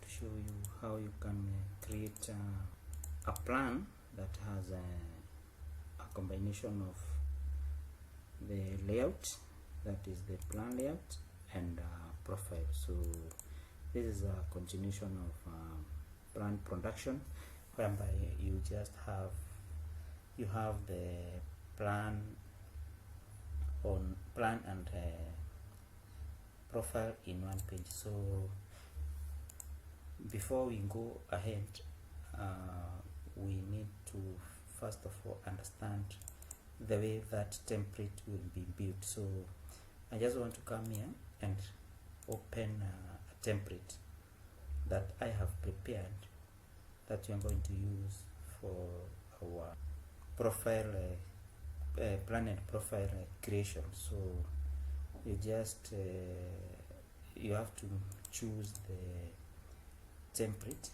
to show you how you can create a plan that has a combination of the layout, that is the plan layout, and profile. So this is a continuation of plan production, whereby you just have the plan and profile in one page. So before we go ahead, we need to first of all understand the way that template will be built. So I just want to come here and open a template that I have prepared that we are going to use for our profile plan and profile creation. So you just you have to choose the template,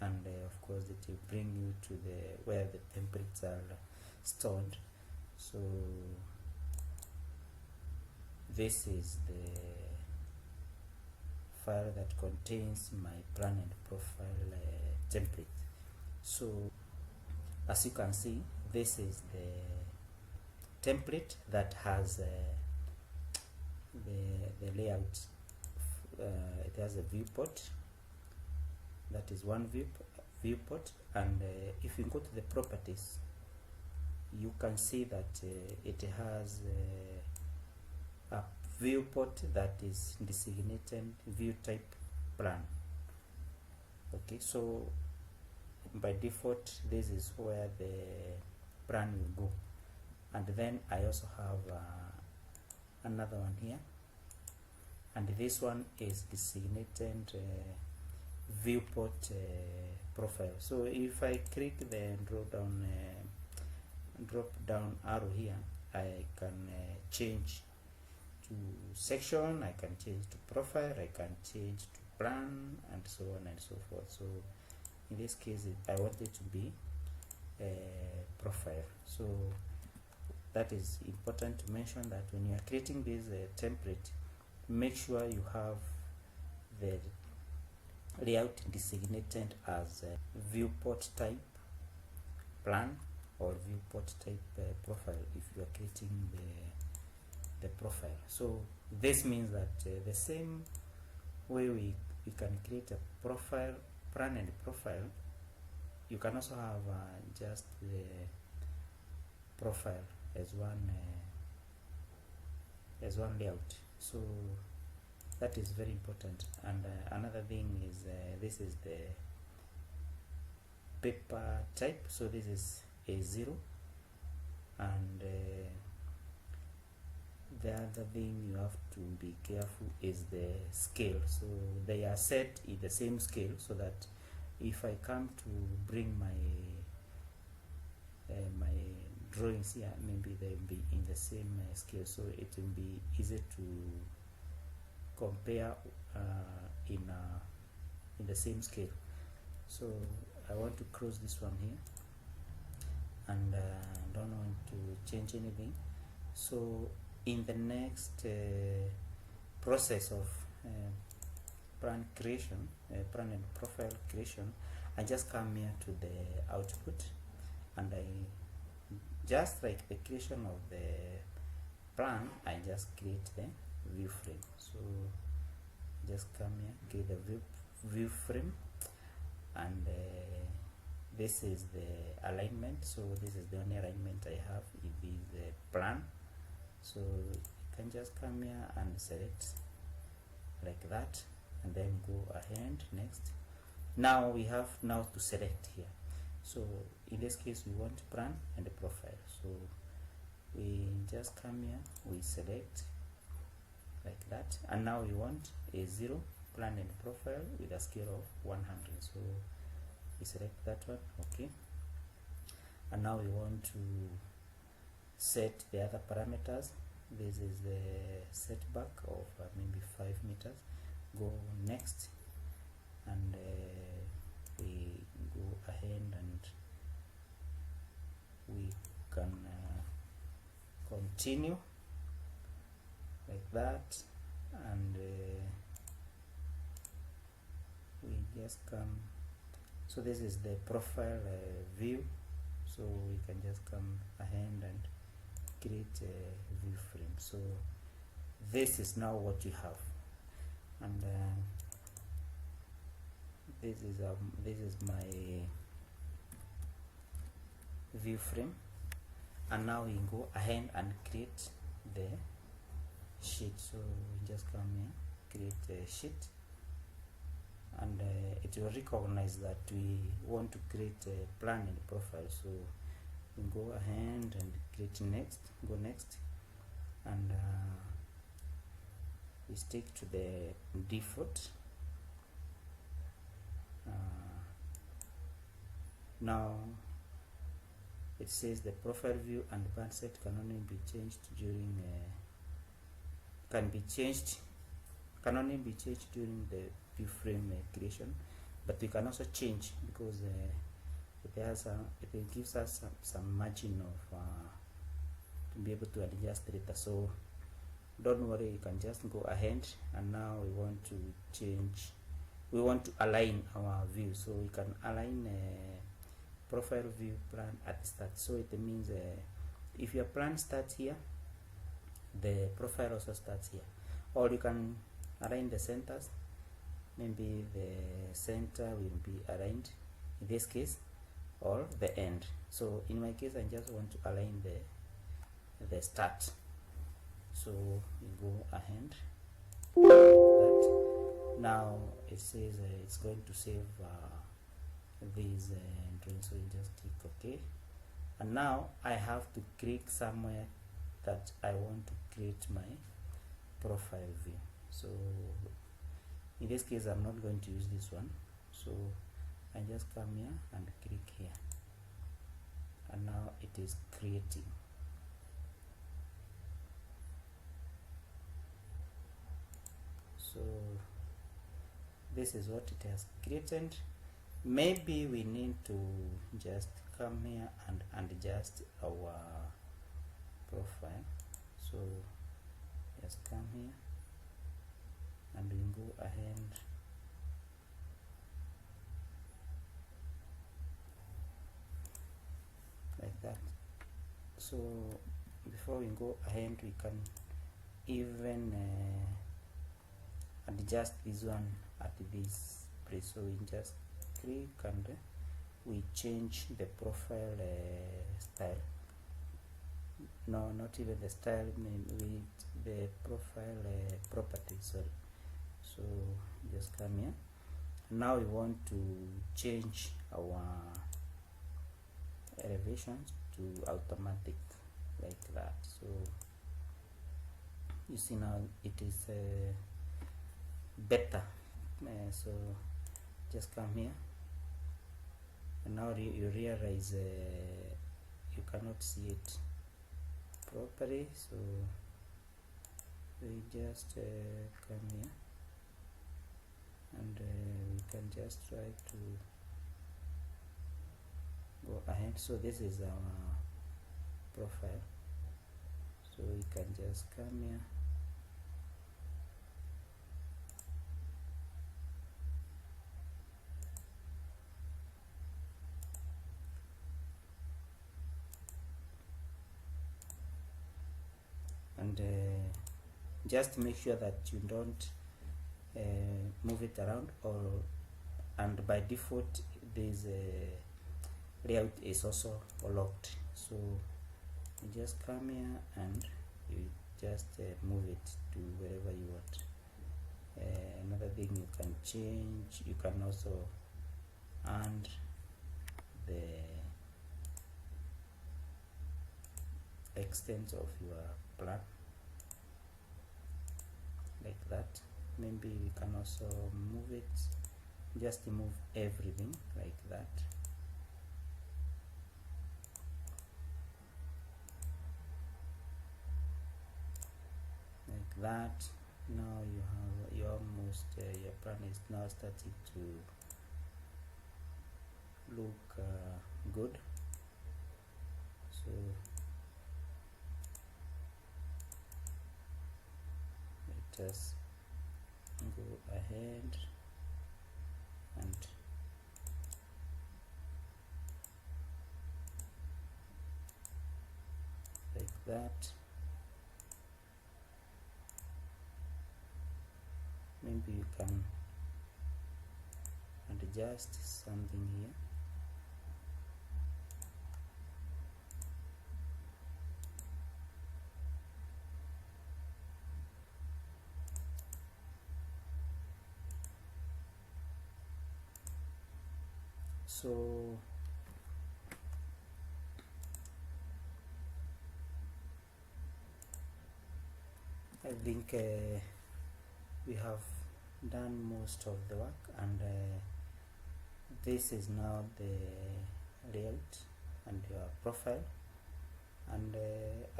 and of course it will bring you to the where the templates are stored. So this is the file that contains my plan and profile template. So as you can see, this is the template that has the layout. It has a viewport, that is one viewport, and if you go to the properties, you can see that it has a viewport that is designated view type plan. Okay, so by default this is where the plan will go, and then I also have another one here, and this one is designated viewport profile. So if I click the drop down arrow here, I can change to section, I can change to profile, I can change to plan, and so on and so forth. So in this case I want it to be profile. So that is important to mention, that when you are creating this template, make sure you have the layout designated as viewport type plan or viewport type profile if you are creating the profile. So this means that the same way we can create a profile, plan and profile, you can also have just the profile as one layout. So that is very important. And another thing is this is the paper type. So this is A0, and the other thing you have to be careful is the scale. So they are set in the same scale, so that if I come to bring my my drawings here, maybe they will be in the same scale, so it will be easy to compare in the same scale. So I want to close this one here, and don't want to change anything. So in the next process of plan creation, plan and profile creation, I just come here to the output, and I just like the creation of the plan, I just create the view frame. So just come here, create the view frame, and this is the alignment. So this is the only alignment I have in this plan. So you can just come here and select like that, and then go ahead next. Now we have now to select here. So in this case we want plan and the profile. So we just come here, we select like that, and now we want A0 plan and profile with a scale of 100. So we select that one. Okay, and now we want to set the other parameters. This is the setback of maybe 5 meters. Go next, and we go ahead and we can continue like that, and we just come. So this is the profile view, so we can just come ahead and create a view frame. So this is now what you have, and this is my view frame. And now we can go ahead and create the sheet. So we just come here, create a sheet, and it will recognize that we want to create a plan and profile. So we go ahead and create next, go next, and we stick to the default. Now it says the profile view and band set can only be changed during can only be changed during the view frame creation, but we can also change because it gives us some margin of to be able to adjust later. So don't worry, you can just go ahead, and now we want to change, we want to align our view. So we can align profile view plan at start. So it means if your plan starts here, the profile also starts here, or you can align the centers. Maybe the center will be aligned in this case, or the end. So in my case, I just want to align the start. So we go ahead like that. Now it says it's going to save these drawings, so you just click OK. And now I have to click somewhere that I want to create my profile view. So in this case, I'm not going to use this one, so I just come here and click here, and now it is creating. So this is what it has created. Maybe we need to just come here and adjust our profile. So just come here and we go ahead like that. So before we go ahead, we can even adjust this one at this place. So we just click and we change the profile style. No, not even the style, maybe the profile property, sorry. So just come here. Now we want to change our elevations to automatic like that. So you see now it is better. So just come here, and now you realize you cannot see it properly. So we just come here, and we can just try to go ahead. So this is our profile, so we can just come here and just make sure that you don't move it around, and by default this layout is also locked. So you just come here and you just move it to wherever you want. Another thing you can change, you can also add the extent of your plan like that. Maybe we can also move it, just move everything like that. Like that. Now you have your plan is now starting to look good. So let us go ahead and that. Maybe you can adjust something here. So I think we have done most of the work, and this is now the layout and your profile. And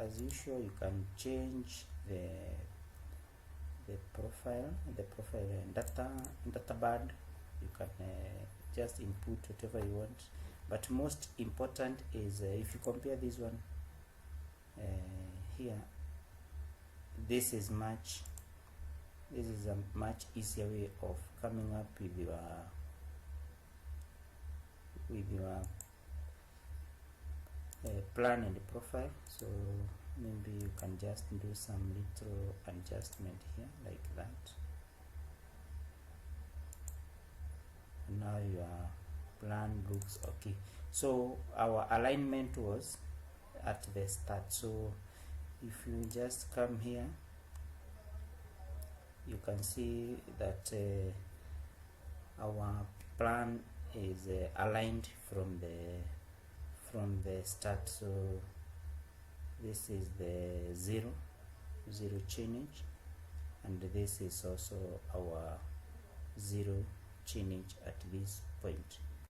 as usual, you can change the profile data bar. You can just input whatever you want, but most important is if you compare this one here, this is a much easier way of coming up with your plan and profile. So maybe you can just do some little adjustment here like that. And now your plan looks okay. So our alignment was at the start. So if you just come here, you can see that our plan is aligned from the start. So this is the zero chainage, and this is also our zero chainage at this point.